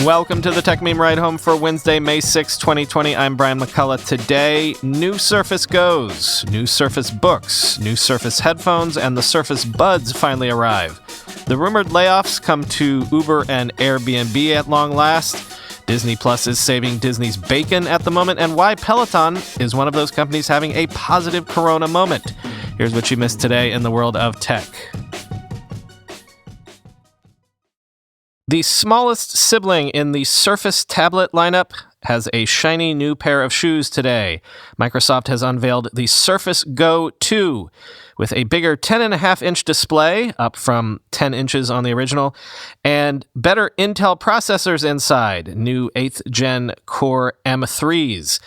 Welcome to the Tech Meme Ride Home for Wednesday, May 6, 2020. I'm Brian McCullough. Today, new Surface Gos, new Surface Books, new Surface headphones, and the Surface Buds finally arrive. The rumored layoffs come to Uber and Airbnb at long last. Disney Plus is saving Disney's bacon at the moment, and why Peloton is one of those companies having a positive corona moment. Here's what you missed today in the world of tech. The smallest sibling in the Surface tablet lineup has a shiny new pair of shoes today. Microsoft has unveiled the Surface Go 2 with a bigger 10.5-inch display, up from 10 inches on the original, and better Intel processors inside, new 8th Gen Core M3s.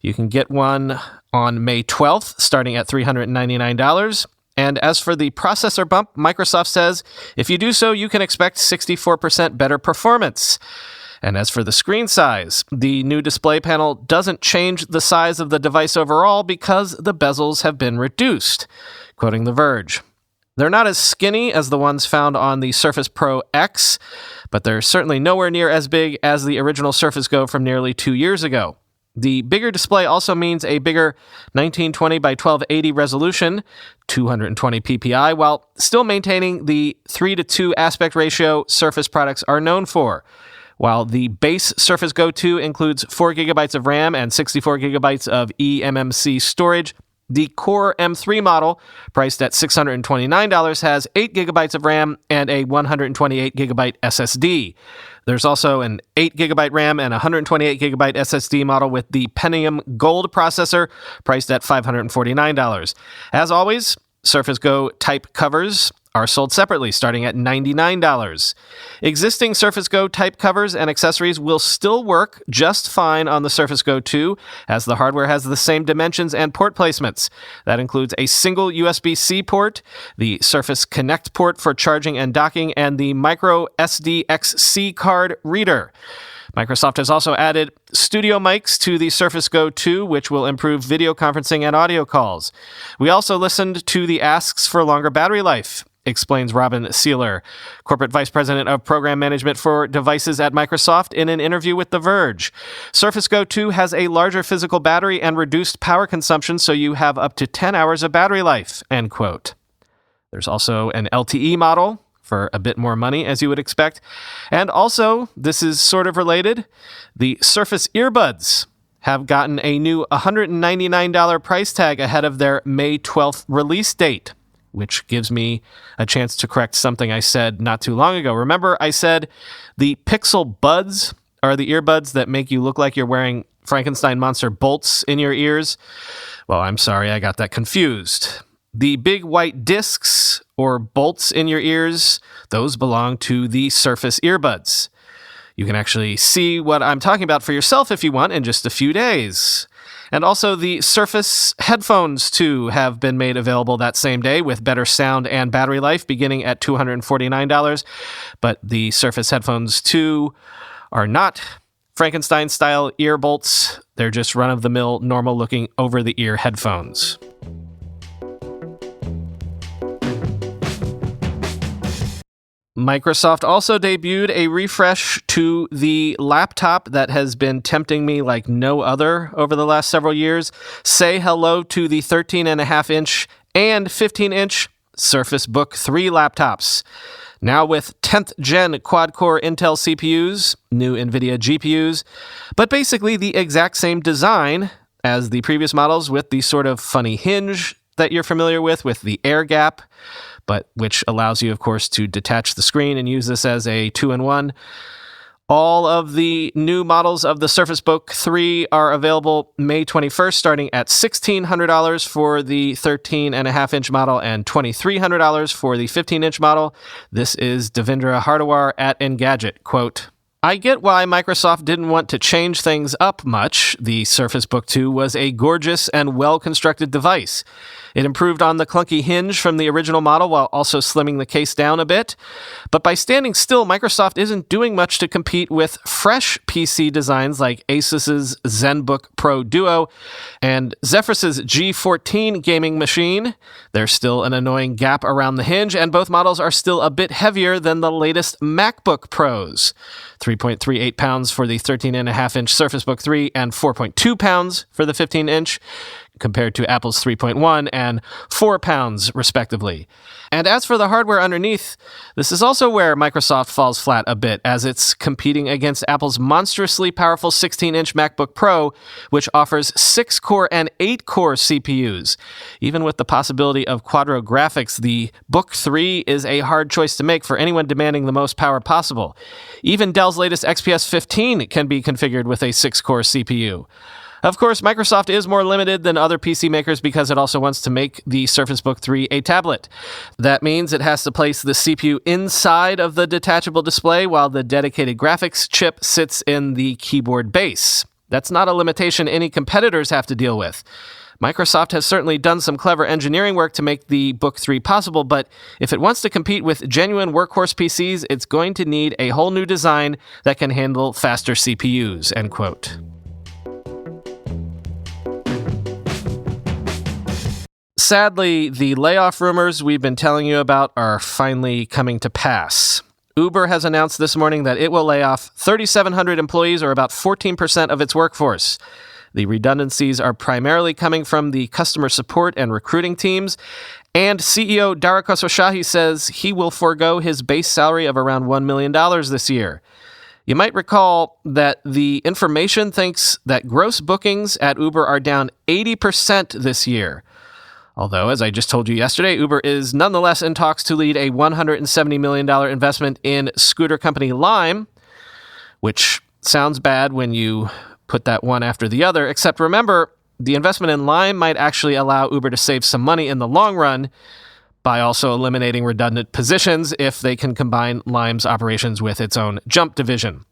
You can get one on May 12th, starting at $399. And as for the processor bump, Microsoft says, if you do so, you can expect 64% better performance. And as for the screen size, the new display panel doesn't change the size of the device overall because the bezels have been reduced, quoting The Verge. They're not as skinny as the ones found on the Surface Pro X, but they're certainly nowhere near as big as the original Surface Go from nearly 2 years ago. The bigger display also means a bigger 1920 by 1280 resolution, 220 ppi, while still maintaining the 3:2 aspect ratio Surface products are known for. While the base Surface Go 2 includes 4 gigabytes of RAM and 64 gigabytes of eMMC storage, the Core M3 model, priced at $629, has 8 gigabytes of RAM and a 128 gigabyte SSD. There's also an 8 gigabyte RAM and 128 gigabyte SSD model with the Pentium Gold processor, priced at $549. As always, Surface Go type covers are sold separately, starting at $99. Existing Surface Go type covers and accessories will still work just fine on the Surface Go 2, as the hardware has the same dimensions and port placements. That includes a single USB-C port, the Surface Connect port for charging and docking, and the micro SD-XC card reader. Microsoft has also added studio mics to the Surface Go 2, which will improve video conferencing and audio calls. We also listened to the asks for longer battery life, explains Robin Seeler, Corporate Vice President of Program Management for Devices at Microsoft, in an interview with The Verge. Surface Go 2 has a larger physical battery and reduced power consumption, so you have up to 10 hours of battery life, end quote. There's also an LTE model for a bit more money, as you would expect. And also, this is sort of related, the Surface earbuds have gotten a new $199 price tag ahead of their May 12th release date, which gives me a chance to correct something I said not too long ago. Remember, I said the Pixel Buds are the earbuds that make you look like you're wearing Frankenstein monster bolts in your ears? Well, I'm sorry, I got that confused. The big white discs or bolts in your ears, those belong to the Surface earbuds. You can actually see what I'm talking about for yourself if you want in just a few days. And also the Surface headphones, too, have been made available that same day with better sound and battery life, beginning at $249. But the Surface headphones 2 are not Frankenstein-style ear bolts. They're just run-of-the-mill, normal-looking over-the-ear headphones. Microsoft also debuted a refresh to the laptop that has been tempting me like no other over the last several years. Say hello to the 13.5-inch and 15-inch Surface Book 3 laptops. Now with 10th Gen quad-core Intel CPUs, new NVIDIA GPUs, but basically the exact same design as the previous models, with the sort of funny hinge that you're familiar with the air gap, but which allows you, of course, to detach the screen and use this as a 2-in-1. All of the new models of the Surface Book 3 are available May 21st, starting at $1,600 for the 13.5-inch model and $2,300 for the 15-inch model. This is Devendra Hardawar at Engadget, quote, I get why Microsoft didn't want to change things up much. The Surface Book 2 was a gorgeous and well-constructed device. It improved on the clunky hinge from the original model while also slimming the case down a bit. But by standing still, Microsoft isn't doing much to compete with fresh PC designs like Asus's ZenBook Pro Duo and Zephyrus's G14 gaming machine. There's still an annoying gap around the hinge, and both models are still a bit heavier than the latest MacBook Pros. 3.38 pounds for the 13.5-inch Surface Book 3 and 4.2 pounds for the 15-inch, compared to Apple's 3.1 and 4 pounds, respectively. And as for the hardware underneath, this is also where Microsoft falls flat a bit, as it's competing against Apple's monstrously powerful 16-inch MacBook Pro, which offers 6-core and 8-core CPUs. Even with the possibility of quadro graphics, the Book 3 is a hard choice to make for anyone demanding the most power possible. Even Dell's latest XPS 15 can be configured with a 6-core CPU. Of course, Microsoft is more limited than other PC makers because it also wants to make the Surface Book 3 a tablet. That means it has to place the CPU inside of the detachable display while the dedicated graphics chip sits in the keyboard base. That's not a limitation any competitors have to deal with. Microsoft has certainly done some clever engineering work to make the Book 3 possible, but if it wants to compete with genuine workhorse PCs, it's going to need a whole new design that can handle faster CPUs, end quote. Sadly, the layoff rumors we've been telling you about are finally coming to pass. Uber has announced this morning that it will lay off 3,700 employees, or about 14% of its workforce. The redundancies are primarily coming from the customer support and recruiting teams, and CEO Dara Khosrowshahi says he will forego his base salary of around $1 million this year. You might recall that the information thinks that gross bookings at Uber are down 80% this year. Although, as I just told you yesterday, Uber is nonetheless in talks to lead a $170 million investment in scooter company Lime, which sounds bad when you put that one after the other, except remember, the investment in Lime might actually allow Uber to save some money in the long run by also eliminating redundant positions if they can combine Lime's operations with its own Jump division.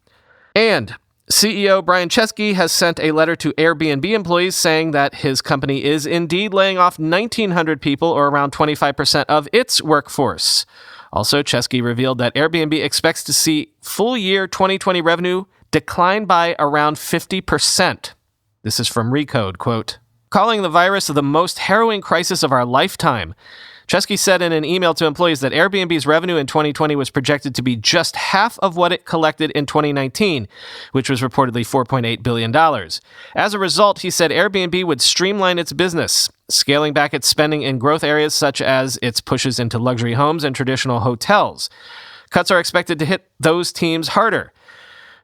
And CEO Brian Chesky has sent a letter to Airbnb employees saying that his company is indeed laying off 1,900 people, or around 25% of its workforce. Also, Chesky revealed that Airbnb expects to see full year 2020 revenue decline by around 50%. This is from Recode, quote, "Calling the virus the most harrowing crisis of our lifetime." Chesky said in an email to employees that Airbnb's revenue in 2020 was projected to be just half of what it collected in 2019, which was reportedly $4.8 billion. As a result, he said Airbnb would streamline its business, scaling back its spending in growth areas such as its pushes into luxury homes and traditional hotels. Cuts are expected to hit those teams harder.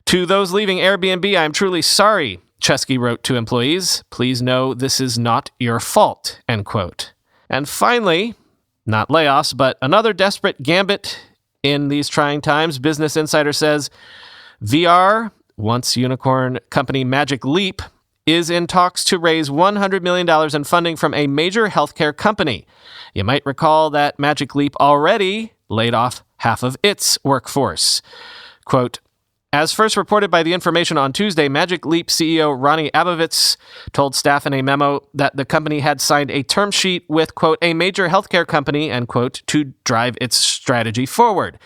"To those leaving Airbnb, I'm truly sorry," Chesky wrote to employees. "Please know this is not your fault," end quote. And finally, not layoffs, but another desperate gambit in these trying times. Business Insider says VR, once unicorn company Magic Leap, is in talks to raise $100 million in funding from a major healthcare company. You might recall that Magic Leap already laid off half of its workforce. Quote, "As first reported by The Information on Tuesday, Magic Leap CEO Ronnie Abovitz told staff in a memo that the company had signed a term sheet with, quote, a major healthcare company, end quote, to drive its strategy forward.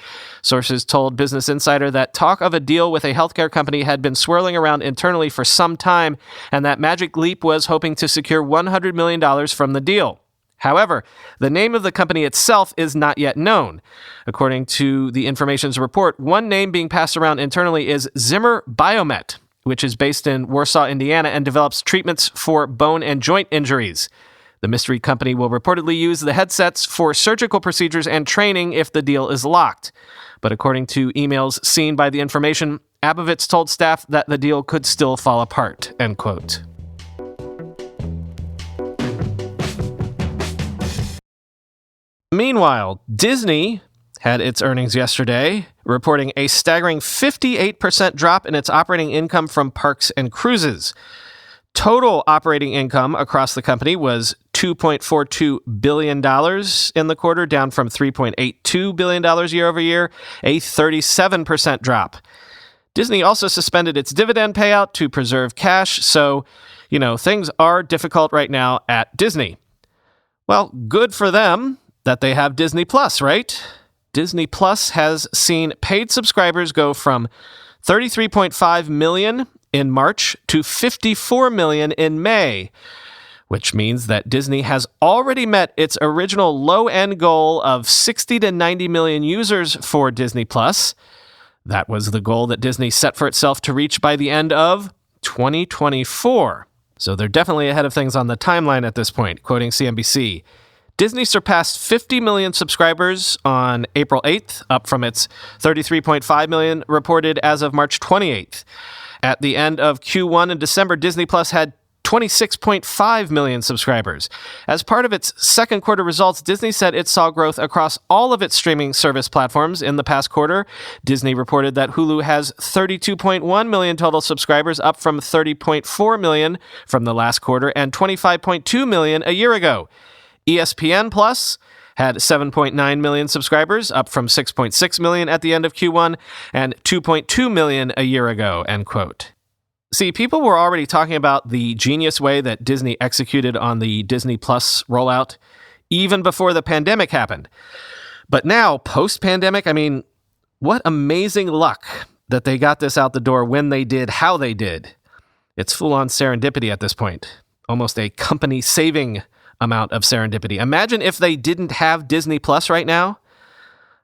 Sources told Business Insider that talk of a deal with a healthcare company had been swirling around internally for some time, and that Magic Leap was hoping to secure $100 million from the deal. However, the name of the company itself is not yet known. According to The Information's report, one name being passed around internally is Zimmer Biomet, which is based in Warsaw, Indiana, and develops treatments for bone and joint injuries. The mystery company will reportedly use the headsets for surgical procedures and training if the deal is locked. But according to emails seen by The Information, Abovitz told staff that the deal could still fall apart, end quote. Meanwhile, Disney had its earnings yesterday, reporting a staggering 58% drop in its operating income from parks and cruises. Total operating income across the company was $2.42 billion in the quarter, down from $3.82 billion year over year, a 37% drop. Disney also suspended its dividend payout to preserve cash, so, things are difficult right now at Disney. Well, good for them that they have Disney Plus, right? Disney Plus has seen paid subscribers go from 33.5 million in March to 54 million in May, which means that Disney has already met its original low-end goal of 60 to 90 million users for Disney Plus. That was the goal that Disney set for itself to reach by the end of 2024. So they're definitely ahead of things on the timeline at this point, quoting CNBC. Disney surpassed 50 million subscribers on April 8th, up from its 33.5 million reported as of March 28th. At the end of Q1 in December, Disney Plus had 26.5 million subscribers. As part of its second quarter results, Disney said it saw growth across all of its streaming service platforms in the past quarter. Disney reported that Hulu has 32.1 million total subscribers, up from 30.4 million from the last quarter and 25.2 million a year ago. ESPN Plus had 7.9 million subscribers, up from 6.6 million at the end of Q1 and 2.2 million a year ago, end quote. See, people were already talking about the genius way that Disney executed on the Disney Plus rollout even before the pandemic happened. But now, post-pandemic, what amazing luck that they got this out the door when they did, how they did. It's full-on serendipity at this point. Almost a company-saving amount of serendipity. Imagine if they didn't have Disney Plus right now.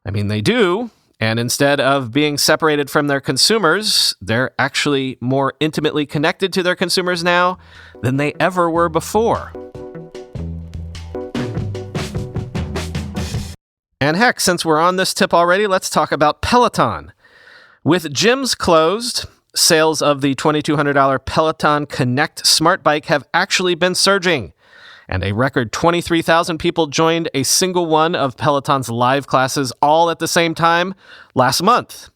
They do. And instead of being separated from their consumers, they're actually more intimately connected to their consumers now than they ever were before. And heck, since we're on this tip already, let's talk about Peloton. With gyms closed, sales of the $2,200 Peloton Connect smart bike have actually been surging. And a record 23,000 people joined a single one of Peloton's live classes all at the same time last month.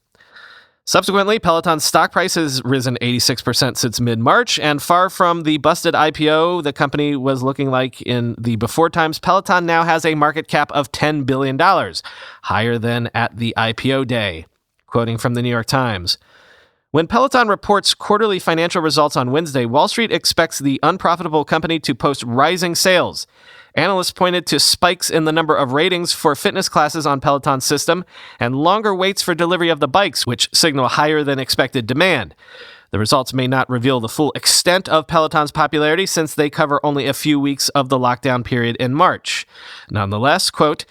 Subsequently, Peloton's stock price has risen 86% since mid-March, and far from the busted IPO the company was looking like in the before times, Peloton now has a market cap of $10 billion, higher than at the IPO day. Quoting from the New York Times, when Peloton reports quarterly financial results on Wednesday, Wall Street expects the unprofitable company to post rising sales. Analysts pointed to spikes in the number of ratings for fitness classes on Peloton's system and longer waits for delivery of the bikes, which signal higher than expected demand. The results may not reveal the full extent of Peloton's popularity since they cover only a few weeks of the lockdown period in March. Nonetheless, quote,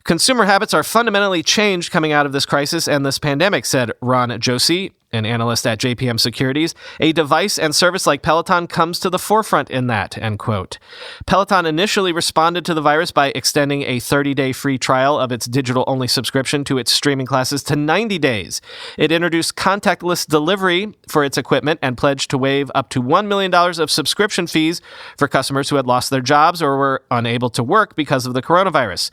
consumer habits are fundamentally changed coming out of this crisis and this pandemic, said Ron Josie, an analyst at JPM Securities. A device and service like Peloton comes to the forefront in that, end quote. Peloton initially responded to the virus by extending a 30-day free trial of its digital-only subscription to its streaming classes to 90 days. It introduced contactless delivery for its equipment and pledged to waive up to $1 million of subscription fees for customers who had lost their jobs or were unable to work because of the coronavirus.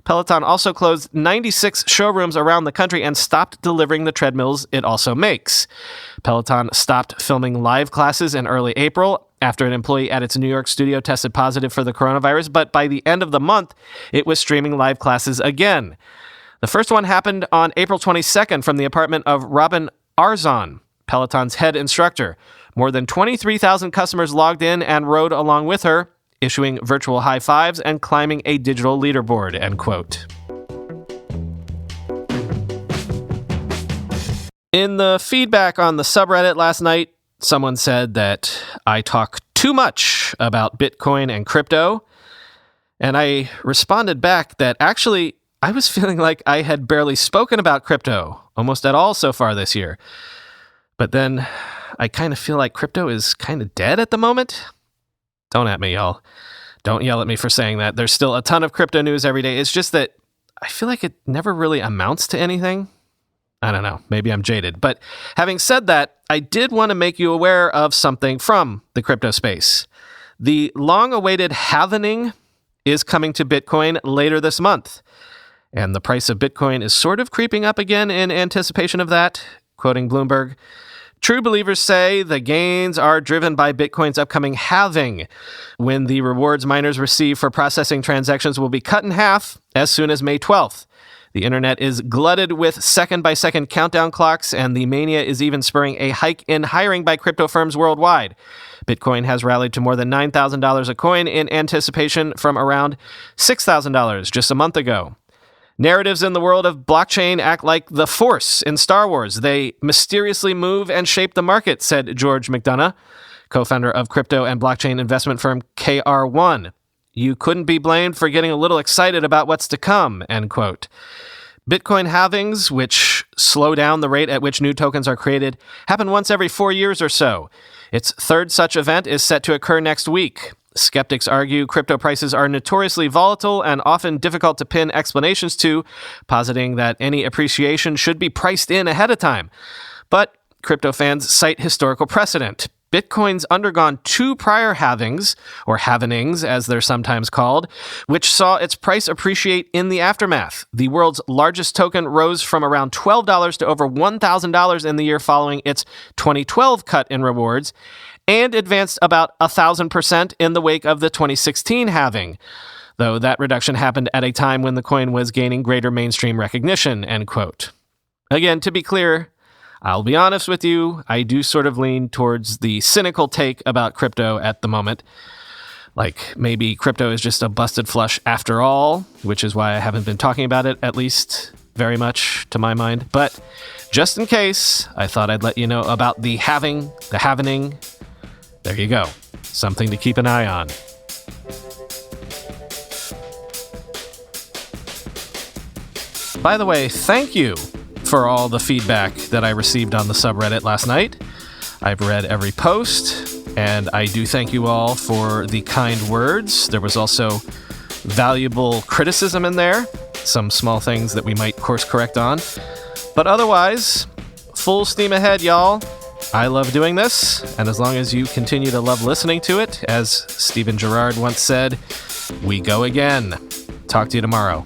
Peloton also closed 96 showrooms around the country and stopped delivering the treadmills it also makes. Peloton stopped filming live classes in early April after an employee at its New York studio tested positive for the coronavirus, but by the end of the month, it was streaming live classes again. The first one happened on April 22nd from the apartment of Robin Arzon, Peloton's head instructor. More than 23,000 customers logged in and rode along with her, issuing virtual high fives and climbing a digital leaderboard, end quote. In the feedback on the subreddit last night, someone said that I talk too much about Bitcoin and crypto, and I responded back that actually I was feeling like I had barely spoken about crypto almost at all so far this year. But then I kind of feel like crypto is kind of dead at the moment. Don't at me, y'all. Don't yell at me for saying that. There's still a ton of crypto news every day. It's just that I feel like it never really amounts to anything. I don't know. Maybe I'm jaded. But having said that, I did want to make you aware of something from the crypto space. The long-awaited halvening is coming to Bitcoin later this month. And the price of Bitcoin is sort of creeping up again in anticipation of that, quoting Bloomberg. True believers say the gains are driven by Bitcoin's upcoming halving, when the rewards miners receive for processing transactions will be cut in half as soon as May 12th. The internet is glutted with second-by-second countdown clocks, and the mania is even spurring a hike in hiring by crypto firms worldwide. Bitcoin has rallied to more than $9,000 a coin in anticipation from around $6,000 just a month ago. Narratives in the world of blockchain act like the Force in Star Wars. They mysteriously move and shape the market, said George McDonough, co-founder of crypto and blockchain investment firm KR1. You couldn't be blamed for getting a little excited about what's to come, end quote. Bitcoin halvings, which slow down the rate at which new tokens are created, happen once every 4 years or so. Its third such event is set to occur next week. Skeptics argue crypto prices are notoriously volatile and often difficult to pin explanations to, positing that any appreciation should be priced in ahead of time. But crypto fans cite historical precedent. Bitcoin's undergone 2 prior halvings, or halvenings as they're sometimes called, which saw its price appreciate in the aftermath. The world's largest token rose from around $12 to over $1,000 in the year following its 2012 cut in rewards, and advanced about 1,000% in the wake of the 2016 halving, though that reduction happened at a time when the coin was gaining greater mainstream recognition, end quote. Again, to be clear, I'll be honest with you, I do sort of lean towards the cynical take about crypto at the moment. Like, maybe crypto is just a busted flush after all, which is why I haven't been talking about it, at least very much to my mind. But just in case, I thought I'd let you know about the halving, the halvening. There you go. Something to keep an eye on. By the way, thank you for all the feedback that I received on the subreddit last night. I've read every post, and I do thank you all for the kind words. There was also valuable criticism in there, some small things that we might course correct on. But otherwise, full steam ahead, y'all. I love doing this, and as long as you continue to love listening to it, as Stephen Gerrard once said, we go again. Talk to you tomorrow.